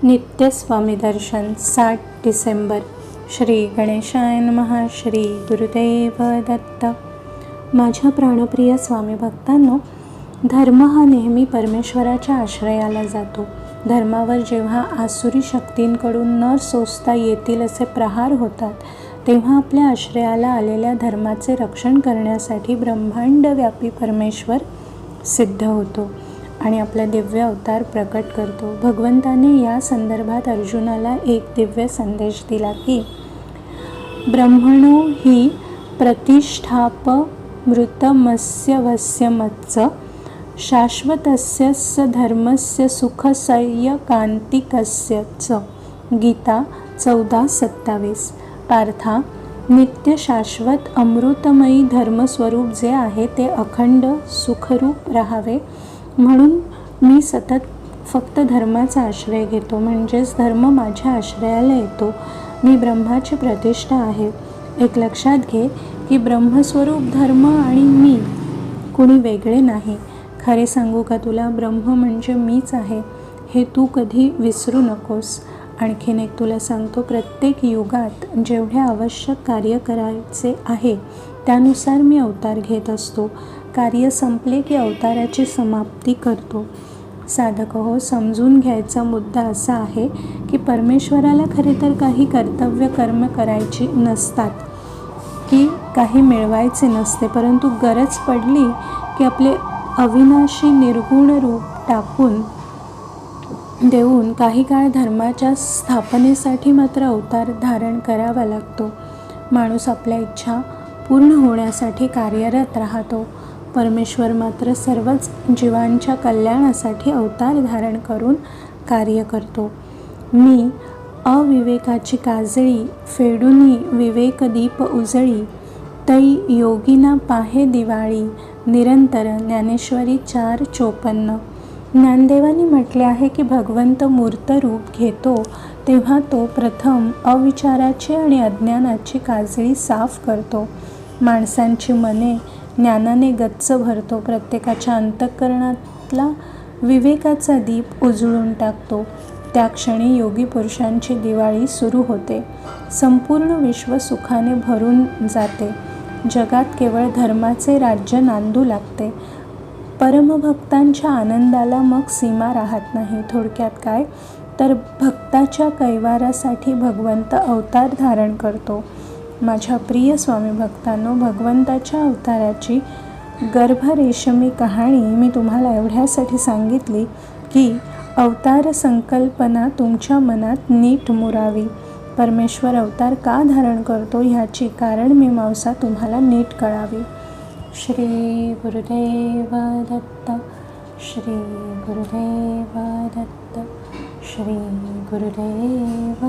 नित्य स्वामी दर्शन 7 डिसेंबर. श्री गणेशाय नमः. श्री गुरुदेव दत्त. माझ्या प्राणप्रिय स्वामी भक्तांनो, धर्म हा नेहमी परमेश्वराच्या आश्रयाला जातो. धर्मावर जेव्हा आसुरी शक्तींकडून न सोसता येतील असे प्रहार होतात, तेव्हा आपल्या आश्रयाला आलेल्या धर्माचे रक्षण करण्यासाठी ब्रह्मांडव्यापी परमेश्वर सिद्ध होतो आणि आपला दिव्य अवतार प्रकट करतो. भगवंताने या संदर्भात अर्जुनाला एक दिव्य संदेश दिला की ब्रह्मणो हि प्रतिष्ठाप मृतमस्य वस्यमच्च शाश्वतस्य स धर्मस्य सुखसह्यकान्तिकस्य च. गीता 14:27. पार्था, नित्य शाश्वत अमृतमयी धर्मस्वरूप जे आहे ते अखंड सुखरूप राहावे म्हणून मी सतत फक्त धर्माचा आश्रय घेतो, म्हणजेच धर्म माझ्या आश्रयाला येतो. मी ब्रह्माची प्रतिष्ठा आहे. एक लक्षात घे की ब्रह्मस्वरूप धर्म आणि मी कुणी वेगळे नाही. खरे सांगू का तुला, ब्रह्म म्हणजे मीच आहे हे तू कधी विसरू नकोस. आणखीन एक तुला सांगतो, प्रत्येक युगात जेवढे आवश्यक कार्य करायचे आहे त्यानुसार मी अवतार घेत असतो. कार्य संपले की अवताराची समाप्ती करतो. साधक हो, समजून घ्यायचा मुद्दा असा आहे की परमेश्वराला खरे तर काही कर्तव्य कर्म करायची नसतात की काही मिळवायचे नसते, परंतु गरज पडली की आपले अविनाशी निर्गुण रूप टाकून देऊन काही काळ धर्माच्या स्थापनेसाठी मात्र अवतार धारण करावा लागतो. माणूस आपल्या इच्छा पूर्ण होण्यासाठी कार्यरत राहतो. परमेश्वर मात्र सर्वच जीवांच्या कल्याणासाठी अवतार धारण करून कार्य करतो. मी अविवेकाची काजळी फेडूनी विवेकदीप उजळी, तै योगिना पाहे दिवाळी. निरंतर. ज्ञानेश्वरी 4:54. ज्ञानदेवांनी म्हटले आहे की भगवंत मूर्त रूप घेतो तेव्हा तो प्रथम अविचाराची आणि अज्ञानाची काजळी साफ करतो. माणसांची मने ज्ञानाने गच्च भरतो. प्रत्येकाच्या अंतःकरणातला विवेकाचा दीप उजळून टाकतो. त्या क्षणी योगी पुरुषांची दिवाळी सुरू होते. संपूर्ण विश्व सुखाने भरून जाते. जगात केवळ धर्माचे राज्य नांदू लागते. परमभक्तांच्या आनंदाला मग सीमा राहत नाही. थोडक्यात काय तर भक्ताच्या कैवारासाठी भगवंत अवतार धारण करतो. माझ्या प्रिय स्वामी भक्तांनो, भगवंताच्या अवताराची गर्भरेशमी कहाणी मी तुम्हाला एवढ्यासाठी सांगितली की अवतार संकल्पना तुमच्या मनात नीट मुरावी. परमेश्वर अवतार का धारण करतो ह्याची कारणमीमांसा तुम्हाला नीट कळावी. श्री गुरुदेव दत्त. श्री गुरुदेव दत्त. श्री गुरुदेव